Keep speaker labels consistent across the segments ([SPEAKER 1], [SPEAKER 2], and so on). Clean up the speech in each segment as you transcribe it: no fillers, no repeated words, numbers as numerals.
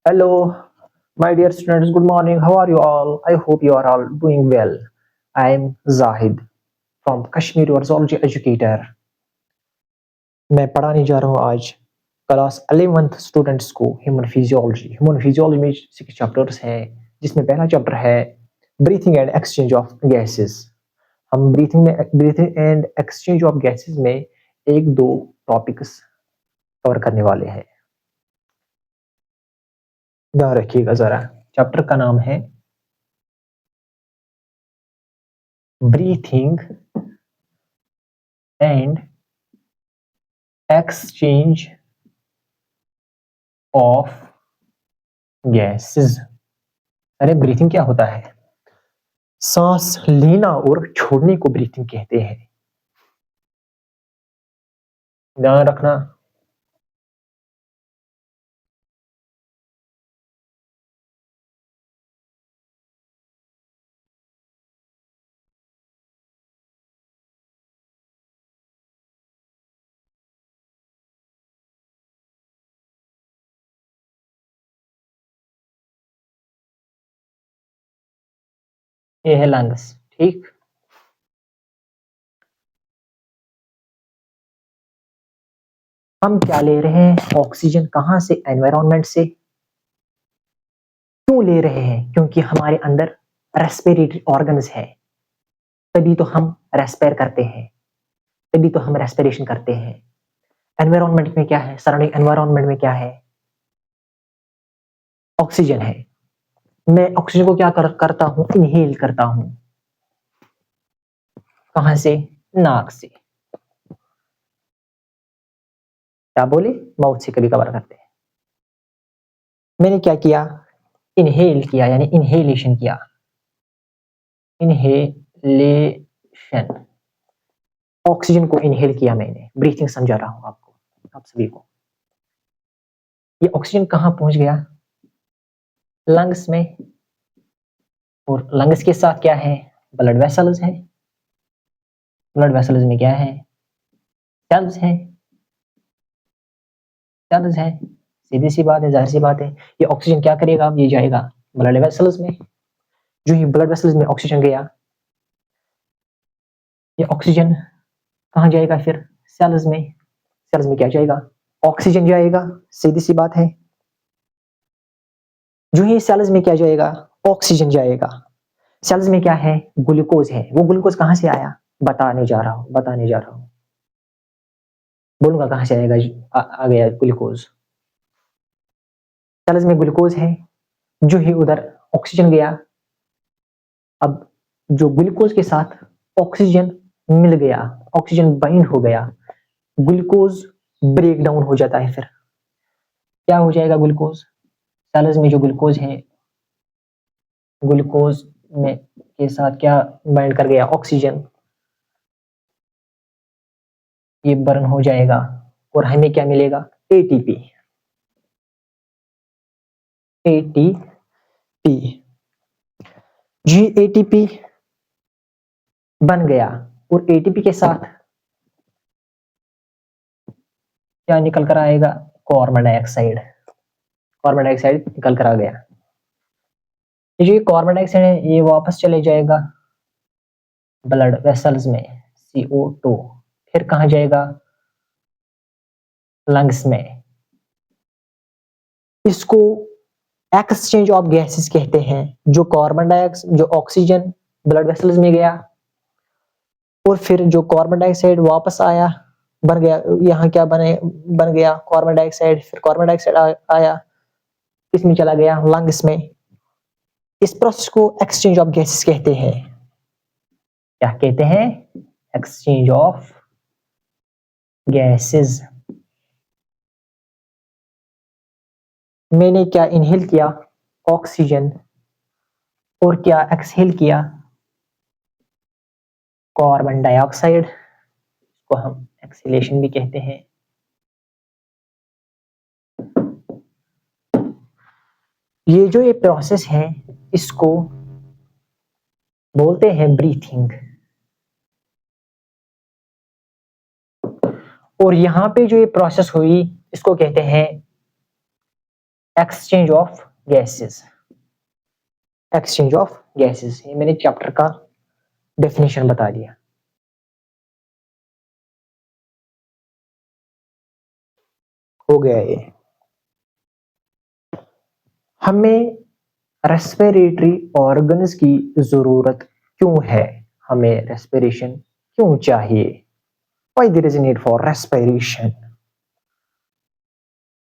[SPEAKER 1] Hello, my dear students. Good morning. How are you all? I hope you are all doing well. I am Zahid from Kashmir your zoology educator. मैं पढ़ाने जा रहा हूँ आज class 11th students को human physiology में 6 chapters हैं जिसमें पहला चैप्टर है breathing and exchange of gases. हम breathing and exchange of gases में एक दो टॉपिक्स कवर करने वाले हैं। ध्यान रखिएगा जरा। चैप्टर का नाम है breathing and exchange of gases. अरे ब्रीथिंग क्या होता है? सांस लेना और छोड़ने को ब्रीथिंग कहते हैं। ध्यान रखना। ये है लंग्स, ठीक। हम क्या ले रहे हैं? ऑक्सीजन। कहां से? एनवायरनमेंट से। क्यों ले रहे हैं? क्योंकि हमारे अंदर रेस्पिरेटरी ऑर्गन्स है, तभी तो हम रेस्पायर करते हैं, तभी तो हम रेस्पिरेशन करते हैं। एनवायरनमेंट में क्या है? सराउंडिंग एनवायरनमेंट में क्या है? ऑक्सीजन है। मैं ऑक्सीजन को क्या करता हूं? इनहेल करता हूं। कहां से? नाक से। क्या बोले? माउथ से कभी कभार करते हैं। मैंने क्या किया? इनहेल किया, यानी इनहेलेशन किया। इनहेलेशन, ऑक्सीजन को इनहेल किया मैंने। ब्रीथिंग समझा रहा हूं आपको, आप सभी को। ये ऑक्सीजन कहां पहुंच गया? लंग्स में। और लंग्स के साथ क्या है? ब्लड वेसल्स है। ब्लड वेसल्स में क्या है? सेल्स है। सेल्स है। सीधी सी बात है, जाहिर सी बात है। ये ऑक्सीजन क्या करेगा? अब ये जाएगा ब्लड वेसल्स में। जो ही ब्लड वेसल्स में ऑक्सीजन गया, ये ऑक्सीजन कहां जाएगा फिर? सेल्स में। सेल्स में क्या जाएगा? ऑक्सीजन जाएगा। सीधी सी बात है। जो ही सेल्स में क्या जाएगा? ऑक्सीजन जाएगा। सेल्स में क्या है? ग्लूकोज है। वो ग्लूकोज कहां से आया? बताने जा रहा हूं। बोलूंगा कहां से आएगा। आ गया ग्लूकोज। सेल्स में ग्लूकोज है। जो ही उधर ऑक्सीजन गया, अब जो ग्लूकोज के साथ ऑक्सीजन मिल गया, ऑक्सीजन बाइंड हो गया, ग्लूकोज ब्रेक डाउन हो जाता है। फिर क्या हो जाएगा? ग्लूकोज। सेल्स में जो ग्लूकोज है, ग्लूकोज में के साथ क्या बाइंड कर गया? ऑक्सीजन। ये बर्न हो जाएगा और हमें क्या मिलेगा? एटीपी। एटीपी। जी एटीपी बन गया और एटीपी के साथ क्या निकल कर आएगा? Carbon dioxide. कार्बन डाइऑक्साइड निकल कर आ गया। ये जो कार्बन डाइऑक्साइड है, ये वापस चले जाएगा ब्लड वेसल्स में, CO2। फिर कहां जाएगा? लंग्स में। इसको एक्सचेंज ऑफ गैसेस कहते हैं। जो कार्बन डाइऑक्साइड, जो ऑक्सीजन ब्लड वेसल्स में गया और फिर जो कार्बन डाइऑक्साइड वापस आया, बन गया, यहाँ क्या बन गया? Carbon dioxide. फिर कार्बन डाइऑक्साइड आया, इसमें चला गया लंग्स में। इस प्रोसेस को एक्सचेंज ऑफ गैसेस कहते हैं। क्या कहते हैं? Exchange of gases. मैंने क्या इनहेल किया? ऑक्सीजन। और क्या एक्सहेल किया? कार्बन डाइऑक्साइड, को हम एक्सहेलेशन भी कहते हैं। ये जो ये प्रोसेस है, इसको बोलते हैं ब्रीथिंग। और यहाँ पे जो ये प्रोसेस हुई, इसको कहते हैं exchange of gases. Exchange of gases, ये मैंने चैप्टर का डेफिनेशन बता दिया। हो गया ये। हमें रेस्पिरेटरी ऑर्गन्स की जरूरत क्यों है? हमें रेस्पिरेशन क्यों चाहिए? Why there is a need for respiration?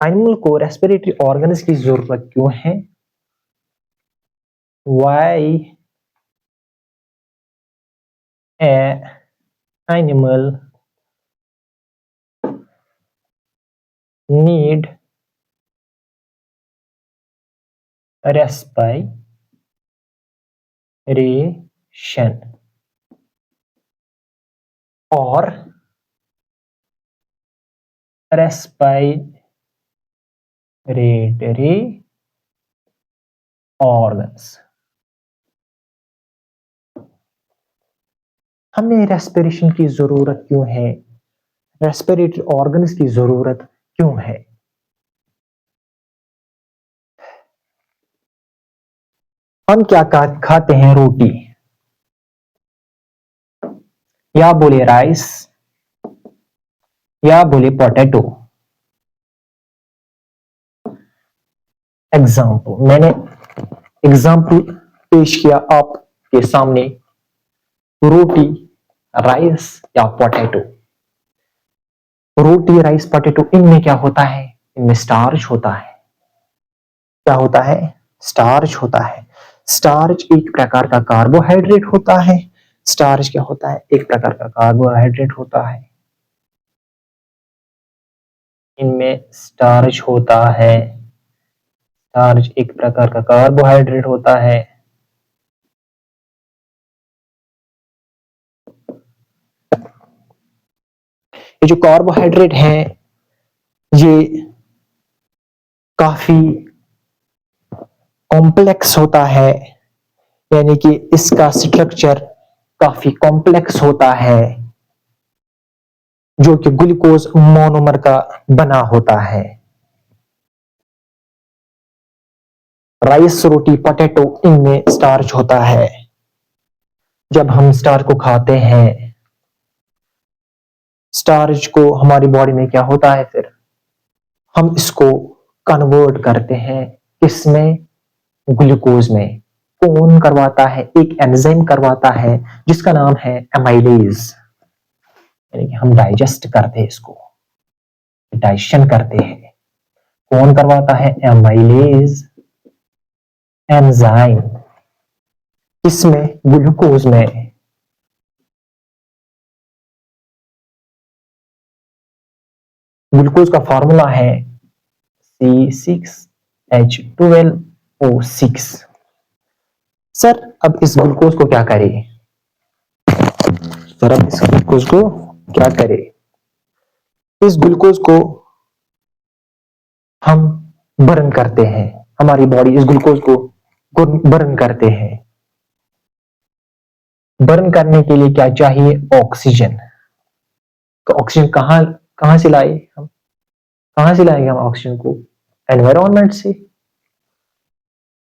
[SPEAKER 1] Animal को रेस्पिरेटरी ऑर्गन्स की जरूरत क्यों है? Why a animal need respiration or respiratory organs? हमें रेस्पिरेशन की जरूरत क्यों है? रेस्पिरेटरी ऑर्गन्स की जरूरत क्यों है? हम क्या खाते हैं? रोटी, या बोले राइस, या बोले पोटैटो। एग्जाम्पल, मैंने एग्जाम्पल पेश किया आपके सामने, रोटी, राइस या पोटैटो। रोटी, राइस, पोटैटो, इनमें क्या होता है? इनमें स्टार्च होता है। क्या होता है? स्टार्च होता है। स्टार्च एक प्रकार का कार्बोहाइड्रेट होता है। स्टार्च क्या होता है? एक प्रकार का कार्बोहाइड्रेट होता है। इनमें स्टार्च होता है। स्टार्च एक प्रकार का कार्बोहाइड्रेट होता है। ये जो कार्बोहाइड्रेट है, ये काफी कॉम्प्लेक्स होता है, यानी कि इसका स्ट्रक्चर काफी कॉम्प्लेक्स होता है, जो कि ग्लूकोज मोनोमर का बना होता है। राइस, रोटी, पोटैटो, इनमें स्टार्च होता है। जब हम स्टार्च को खाते हैं, स्टार्च को हमारी बॉडी में क्या होता है? फिर हम इसको कन्वर्ट करते हैं किसमें? ग्लूकोज में। कौन करवाता है? एक एंजाइम करवाता है जिसका नाम है एमाइलेज। यानी कि हम डाइजेस्ट करते हैं, इसको डाइजेशन करते हैं। कौन करवाता है? Amylase enzyme. किसमें? ग्लूकोज में। ग्लूकोज का फॉर्मूला है C6H12O6। सर अब इस ग्लूकोज को क्या करें? सर अब इस ग्लूकोज को क्या करें? इस ग्लूकोज को हम बर्न करते हैं। हमारी बॉडी इस ग्लूकोज को बर्न करते हैं। बर्न करने के लिए क्या चाहिए? ऑक्सीजन। तो ऑक्सीजन कहां कहां से लाए हम? कहां से लाएंगे हम ऑक्सीजन को? एनवायरनमेंट से।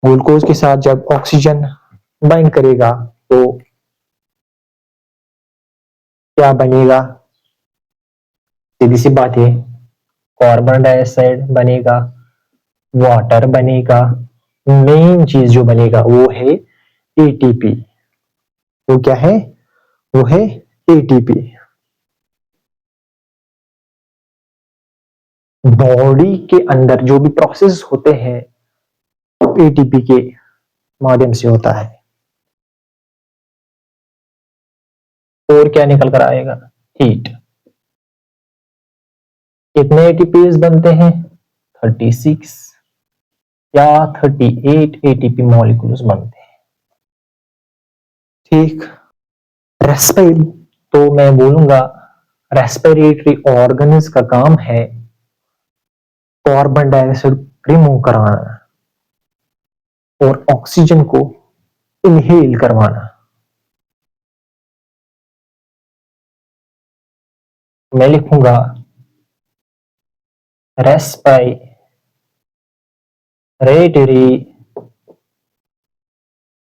[SPEAKER 1] ग्लूकोज के साथ जब ऑक्सीजन बाइंड करेगा तो क्या बनेगा? सीधी सी बात है, कार्बन डाइऑक्साइड बनेगा, वाटर बनेगा। मेन चीज जो बनेगा वो है एटीपी। वो क्या है? वो है एटीपी। बॉडी के अंदर जो भी प्रोसेस होते हैं एटीपी के माध्यम से होता है। और क्या निकल कर आएगा? हीट। कितने एटीपीज बनते हैं? 36 या 38 एटीपी मॉलिक्यूल्स बनते हैं। ठीक। रेस्पिरेट, तो मैं बोलूंगा रेस्पिरेटरी ऑर्गन्स का काम है कार्बन डाइऑक्साइड रिमूव कराना और ऑक्सीजन को इनहेल करवाना। मैं लिखूंगा respiratory respiratory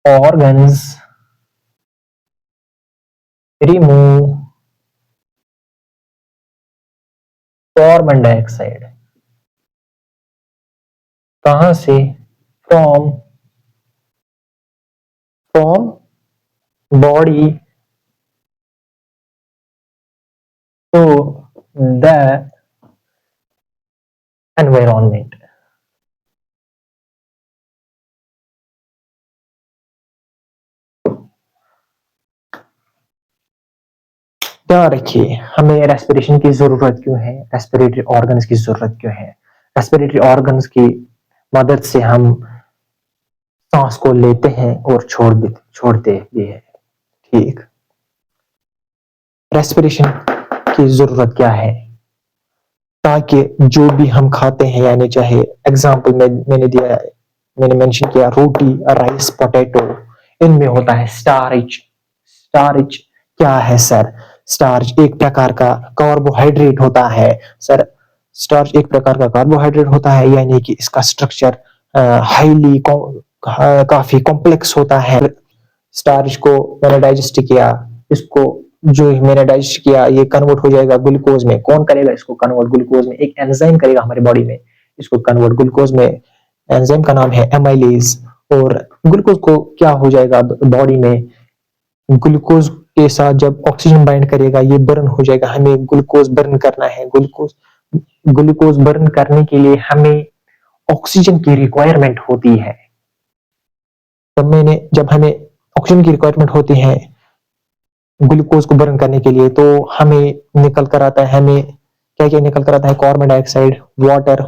[SPEAKER 1] organs remove carbon dioxide कहां से? From body to the environment. ध्यान रखिए, हमें रेस्पिरेशन की जरूरत क्यों है, रेस्पिरेटरी ऑर्गन्स की जरूरत क्यों है। रेस्पिरेटरी ऑर्गन्स की मदद से हम सांस को लेते हैं और छोड़ते भी हैं। ठीक, रेस्पिरेशन की जरूरत क्या है? ताकि जो भी हम खाते हैं, यानी चाहे एग्जाम्पल में मैंने मेंशन किया रोटी, राइस, पोटैटो, इनमें होता है स्टार्च। स्टार्च क्या है सर? स्टार्च एक प्रकार का कार्बोहाइड्रेट होता है सर। स्टार्च एक प्रकार का कार्बोहाइड्रेट होता है, यानी कि इसका स्ट्रक्चर हाईली काफी कॉम्प्लेक्स होता है। स्टार्च को मैंने डाइजेस्ट किया, इसको जो मैंने डाइजेस्ट किया ये कन्वर्ट हो जाएगा ग्लूकोज में। कौन करेगा इसको कन्वर्ट ग्लूकोज में? एक एंजाइम करेगा हमारी बॉडी में इसको कन्वर्ट ग्लूकोज में। एंजाइम का नाम है एमाइलेज। और ग्लूकोज को क्या हो जाएगा बॉडी में? ग्लूकोज के साथ जब ऑक्सीजन बाइंड करेगा ये बर्न हो जाएगा। हमें ग्लूकोज बर्न करना है। ग्लूकोज बर्न करने के लिए हमें ऑक्सीजन की रिक्वायरमेंट होती है। जब हमें ऑक्सीजन की रिक्वायरमेंट होती है ग्लूकोज को बर्न करने के लिए, तो हमें निकल कर आता है, हमें क्या क्या निकल कर आता है? कार्बन डाइऑक्साइड, वाटर,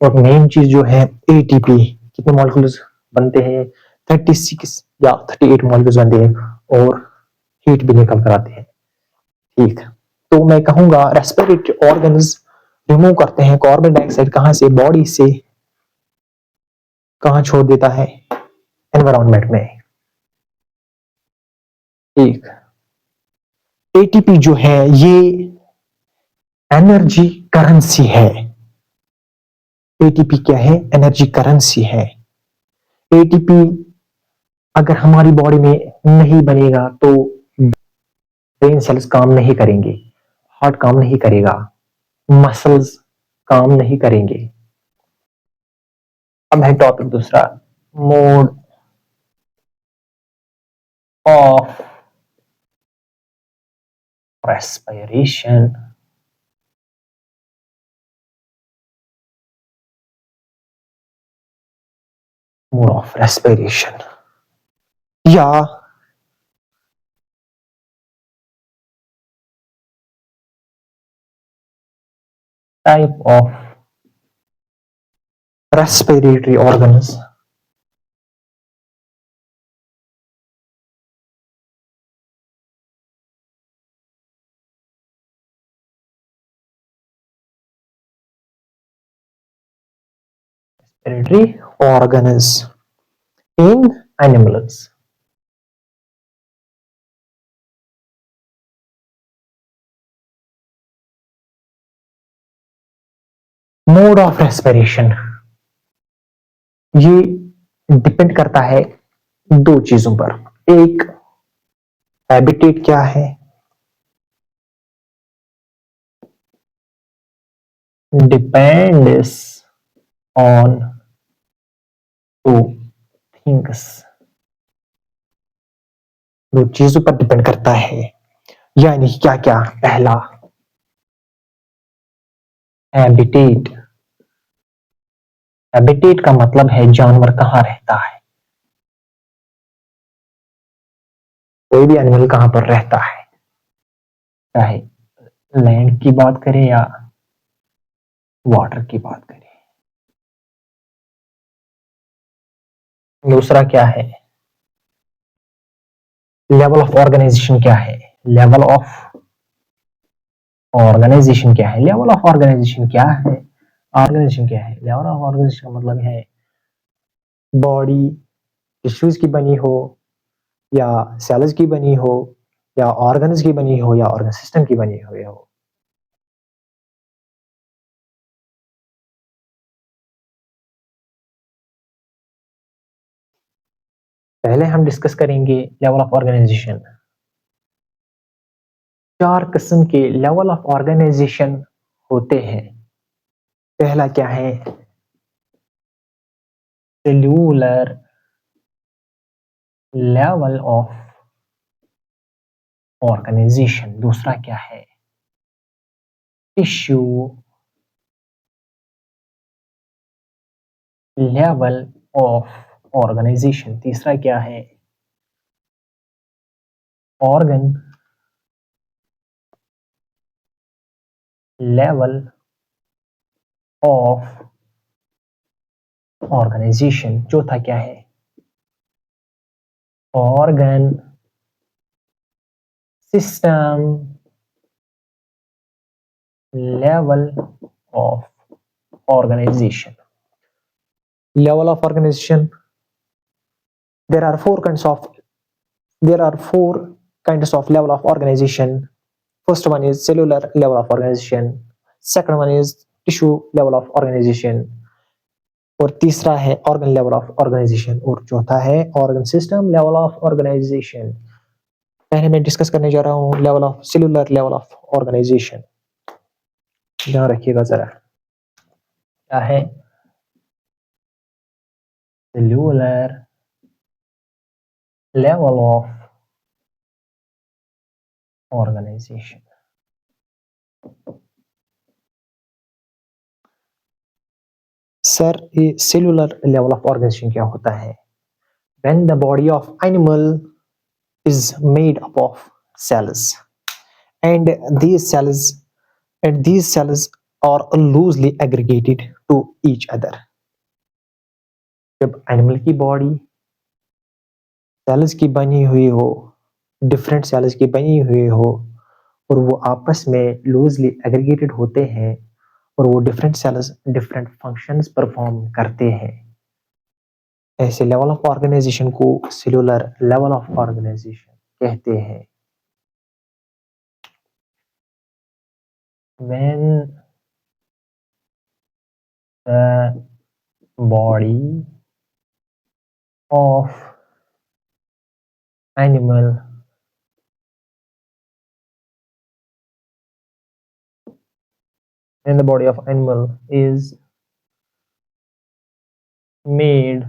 [SPEAKER 1] और मेन चीज जो है एटीपी। कितने मॉलिक्यूल्स बनते हैं? 36 या 38 मॉलिक्यूल्स बनते हैं, और हीट भी निकल कर आते हैं। ठीक, तो मैं कहूंगा रेस्पिरेटरी ऑर्गन्स रिमूव करते हैं कार्बन डाइऑक्साइड। कहां से? बॉडी से। कहां छोड़ देता है? एनवायरमेंट में। ठीक, एटीपी जो है ये एनर्जी करेंसी है। एटीपी क्या है? एनर्जी करेंसी है। एटीपी अगर हमारी बॉडी में नहीं बनेगा तो ब्रेन सेल्स काम नहीं करेंगे, हार्ट काम नहीं करेगा, मसल्स काम नहीं करेंगे। अब है टॉपिक दूसरा, mode of respiration. Mode of respiration या type of respiratory organs. Respiratory organs in animals. Mode of respiration ये डिपेंड करता है दो चीजों पर। एक, हैबिटेट क्या है, डिपेंड्स ऑन टू थिंग्स। दो चीजों पर डिपेंड करता है, यानी क्या क्या? पहला, हैबिटेट। हैबिटेट का मतलब है जानवर कहां रहता है, कोई भी एनिमल कहां पर रहता है, चाहे लैंड की बात करें या वाटर की बात करें। दूसरा क्या है? लेवल ऑफ ऑर्गेनाइजेशन क्या है? लेवल ऑफ ऑर्गेनाइजेशन क्या है? लेवल ऑफ ऑर्गेनाइजेशन क्या है? ऑर्गेनाइजेशन क्या है? लेवल ऑफ ऑर्गेनाइजेशन का मतलब है बॉडी टिश्यूज की बनी हो, या सेल्स की बनी हो, या ऑर्गन्स की बनी हो, या ऑर्गन सिस्टम की बनी हुई हो। पहले हम डिस्कस करेंगे लेवल ऑफ ऑर्गेनाइजेशन। 4 किस्म के लेवल ऑफ ऑर्गेनाइजेशन होते हैं। पहला क्या है? Cellular level of organisation. दूसरा क्या है? Tissue level of organisation. तीसरा क्या है? Organ level of organisation. चौथा क्या है? Organ system level of organization. Level of organization. There are four kinds of level of organization. First one is cellular level of organization. Second one is tissue level of organization. और तीसरा है organ level of organization. और चौथा है organ system level of organization. पहले मैं discuss करने जा रहा हूँ level of cellular level of organization. ध्यान रखिएगा जरा। क्या है? cellular level of organization. Sir ये सेलुलर लेवल ऑफ ऑर्गेनाइजेशन क्या होता है? When the body of animal is made up of cells and these cells are loosely aggregated to each other. जब एनिमल की बॉडी सेल्स की बनी हुई हो, डिफरेंट सेल्स की बनी हुई हो और वो आपस में लूजली एग्रीगेटेड होते हैं और वो different cells different functions perform करते हैं, ऐसे लेवल ऑफ ऑर्गेनाइजेशन को सेलुलर लेवल ऑफ ऑर्गेनाइजेशन कहते हैं। When the body of animal is made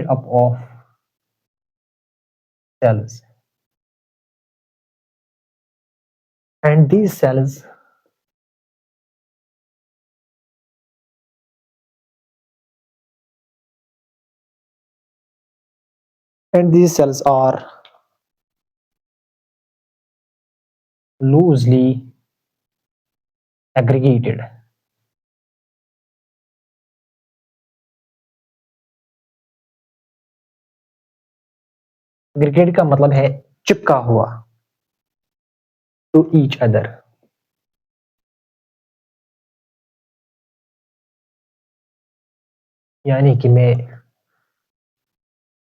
[SPEAKER 1] up of cells and these cells are loosely aggregated. Aggregate का मतलब है चिपका हुआ, टू ईच अदर। यानी कि मैं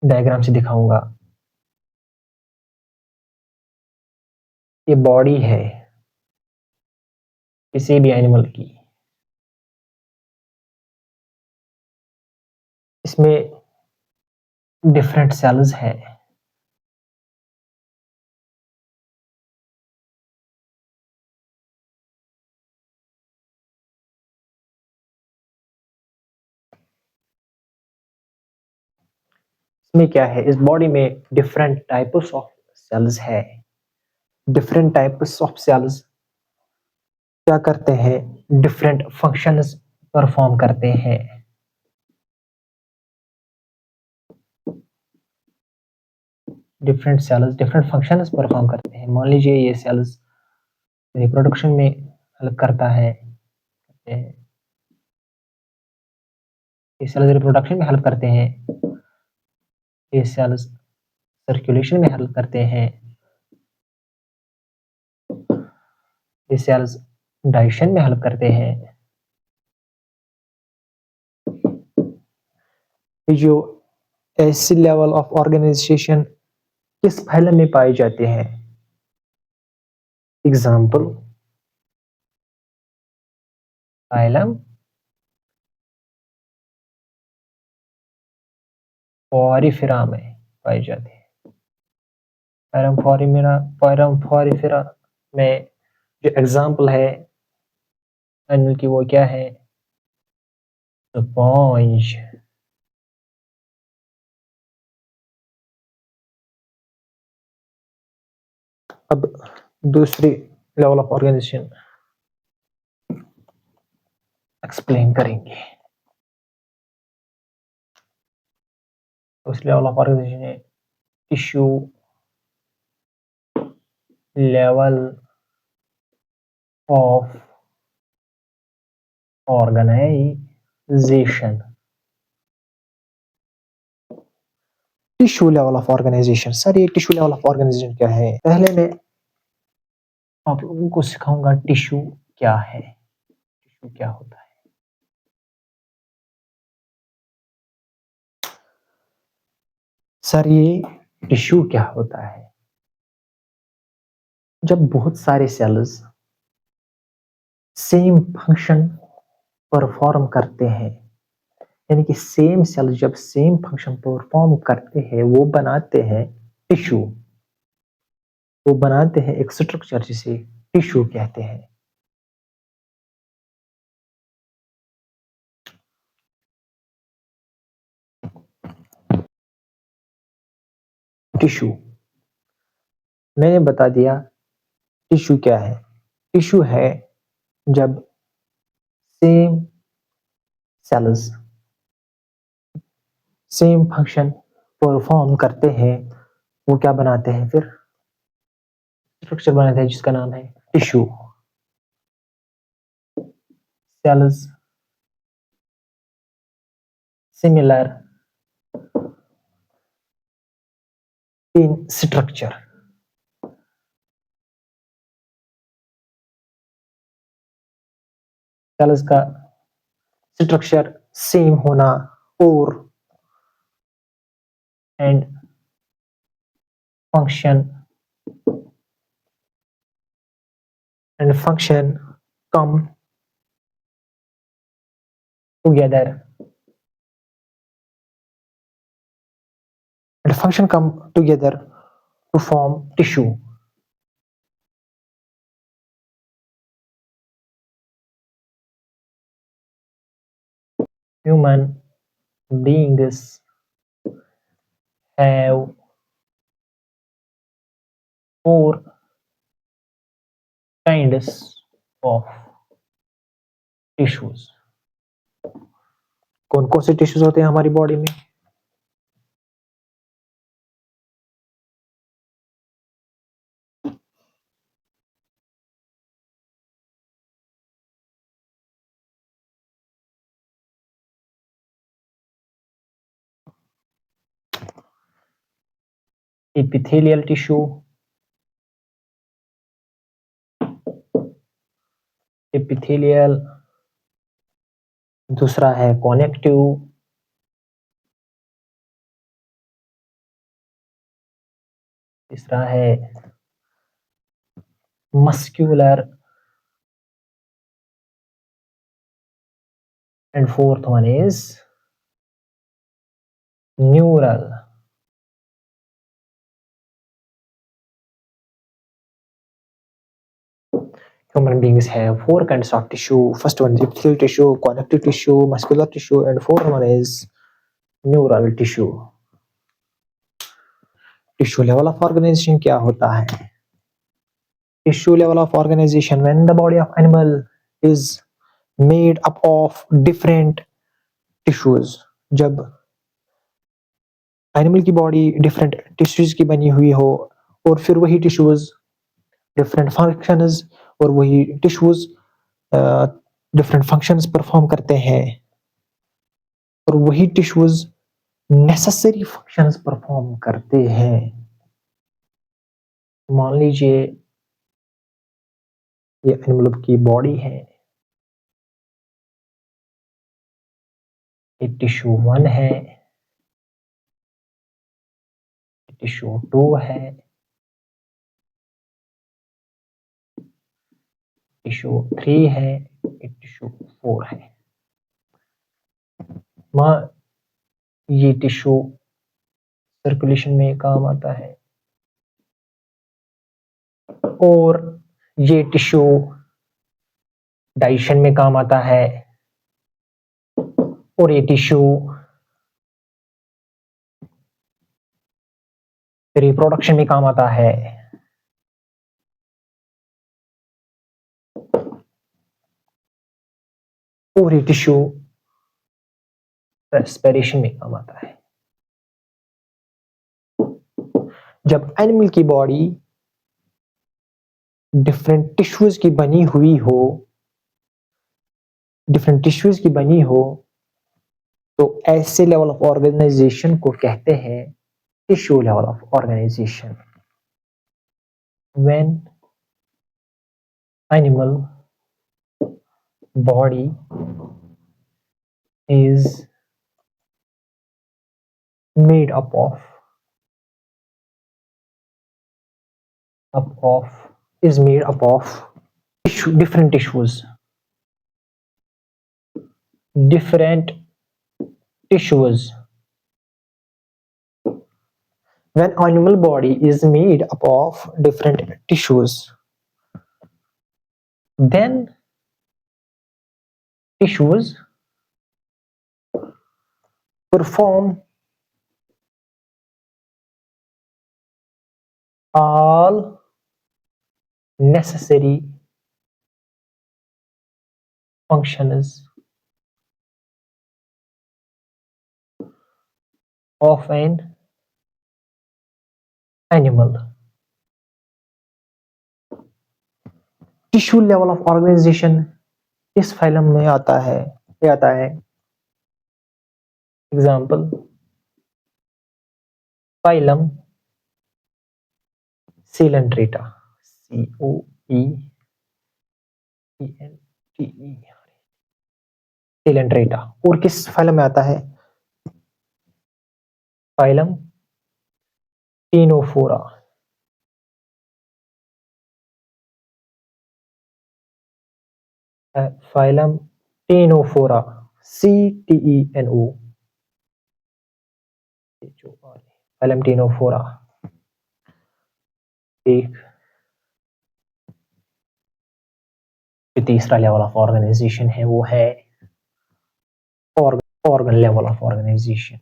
[SPEAKER 1] डायग्राम से दिखाऊंगा। ये बॉडी है किसी भी एनिमल की, इसमें डिफरेंट सेल्स है। इसमें क्या है? इस बॉडी में डिफरेंट टाइप्स ऑफ सेल्स है। डिफरेंट टाइप्स ऑफ सेल्स क्या करते हैं? डिफरेंट फंक्शंस परफॉर्म करते हैं। Different cells different functions perform करते हैं। मान लीजिए ये सेल्स रिप्रोडक्शन में हेल्प करता है, ये सेल्स रिप्रोडक्शन में हेल्प करते हैं, ये सेल्स सर्कुलेशन में हेल्प करते हैं, ये सेल्स डाइजेशन में हेल्प करते हैं। जो ऐसे लेवल ऑफ ऑर्गेनाइजेशन किस फाइलम में पाए जाते हैं? एग्जाम्पल फाइलम फोरिफेरा में पाई जाती है। फोरिफेरा में जो एग्जाम्पल है एनिमल की वो क्या है? स्पॉन्ज। अब दूसरी लेवल ऑफ ऑर्गेनाइजेशन एक्सप्लेन करेंगे। दूसरी लेवल ऑफ ऑर्गेनाइजेशन है tissue level of organisation. Tissue level of organisation. Sir ये टिश्यू लेवल ऑफ ऑर्गेनाइजेशन क्या है? पहले मैं आप लोगों को सिखाऊंगा टिश्यू क्या है, टिश्यू क्या होता है। सर ये टिश्यू क्या होता है? जब बहुत सारे सेल्स सेम फंक्शन परफॉर्म करते हैं, यानी कि सेम सेल जब सेम फंक्शन परफॉर्म करते हैं वो बनाते हैं टिश्यू, वो बनाते हैं एक स्ट्रक्चर जिसे टिश्यू कहते हैं। टिश्यू मैंने बता दिया टिश्यू क्या है। टिश्यू है जब same cells same function perform करते हैं, वो क्या बनाते हैं? फिर स्ट्रक्चर बनाते हैं जिसका नाम है tissue. Cells similar in structure. Cells का स्ट्रक्चर सेम होना और and function come together to form tissue. Human beings have 4 kinds of tissues. कौन कौन से टिश्यूज होते हैं हमारी बॉडी में? एपिथेलियल टिश्यू, एपिथेलियल, दूसरा है कनेक्टिव, तीसरा है muscular and fourth one is neural. Human beings have 4 kinds of tissue. First one is epithelial tissue, connective tissue, muscular tissue, and fourth one is neural tissue. Tissue level of organization क्या होता है? Tissue level of organization when the body of animal is made up of different tissues. जब animal की body different tissues की बनी हुई हो और फिर वही टिश्यूज डिफरेंट फंक्शंस और वही टिश्यूज डिफरेंट फंक्शंस परफॉर्म करते हैं और वही टिश्यूज नेसेसरी फंक्शंस परफॉर्म करते हैं। मान लीजिए ये एनिमल की बॉडी है, ये टिश्यू 1 है, टिश्यू 2 है, टिश्यू 3 है, टिश्यू 4 है। ये टिश्यू सर्कुलेशन में काम आता है, और ये टिश्यू डाइजेशन में काम आता है, और ये टिश्यू रिप्रोडक्शन में काम आता है, और ये टिश्यू रेस्पिरेशन में काम आता है। जब एनिमल की बॉडी डिफरेंट टिश्यूज की बनी हुई हो, तो ऐसे लेवल ऑफ ऑर्गेनाइजेशन को कहते हैं tissue level of organisation. When animal body is made up of different tissues. When animal body is made up of different tissues, then tissues perform all necessary functions of an animal. Tissue level of organisation इस phylum में आता है, example phylum Coelenterata, Coelenterata। और किस phylum में आता है? Phylum ctenophora. Phylum ctenophora, CTENO, phylum ctenophora. एक तीसरा लेवल ऑफ ऑर्गेनाइजेशन है वो है ऑर्गन लेवल ऑफ ऑर्गेनाइजेशन।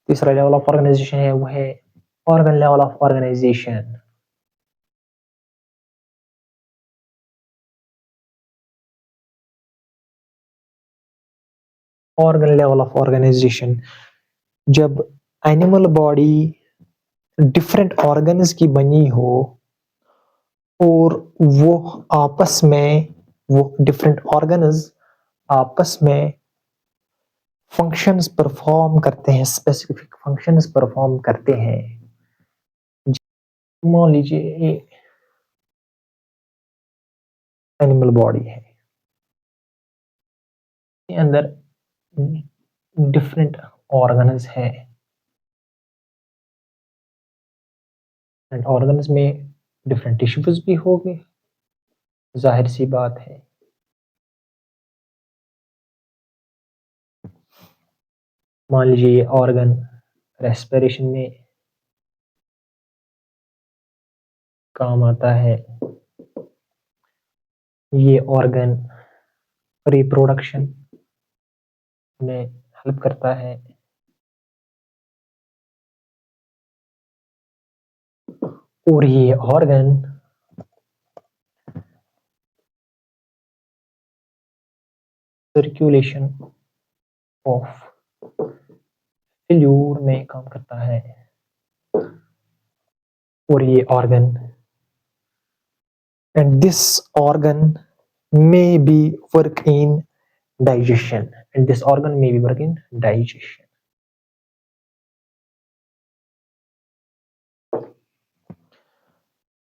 [SPEAKER 1] तीसरा लेवल ऑफ ऑर्गेनाइजेशन है वो है organ level of organization. Organ level of organization, जब एनिमल बॉडी डिफरेंट ऑर्गन्स की बनी हो और वो डिफरेंट ऑर्गन्स आपस में फंक्शंस परफॉर्म करते हैं, स्पेसिफिक फंक्शंस परफॉर्म करते हैं। मान लीजिए एनिमल बॉडी है, के अंदर डिफरेंट ऑर्गन्स हैं, एंड ऑर्गन्स में डिफरेंट टिश्यूज भी होंगे, जाहिर सी बात है। मान लीजिए ये ऑर्गन रेस्पिरेशन में काम आता है, ये ऑर्गन रिप्रोडक्शन में हेल्प करता है, और ये ऑर्गन सर्कुलेशन ऑफ फ्लूइड में काम करता है, और ये organ and this organ may be work in digestion,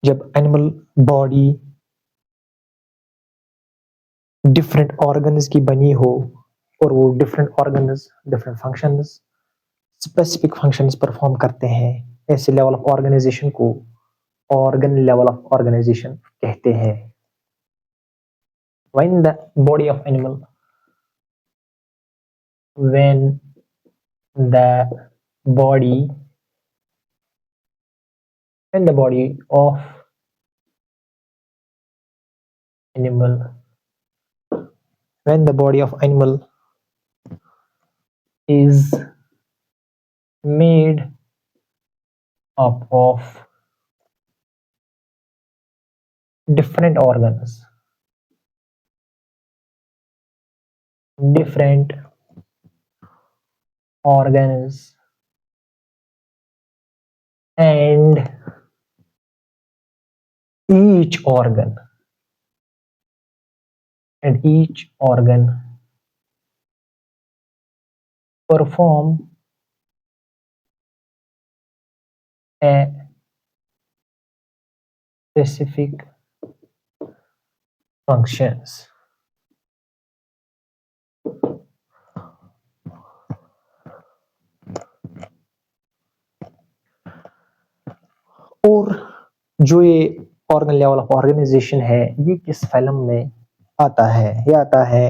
[SPEAKER 1] जब एनिमल बॉडी डिफरेंट ऑर्गन्स की बनी हो और वो different organs different functions specific functions perform करते हैं, ऐसे लेवल ऑफ ऑर्गेनाइजेशन को ऑर्गन लेवल ऑफ ऑर्गेनाइजेशन कहते हैं। When the body of animal when the body when the body of animal when the body of animal is made up of different organs, different organs and each organ each organ perform a specific functions. और जो ये organ level of organisation है ये किस film में आता है? ये आता है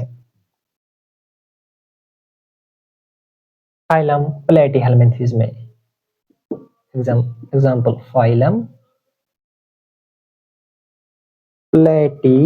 [SPEAKER 1] फाइलम प्लेटीहेल्मिन्थेस में। एग्जाम्पल फाइलम प्लेटी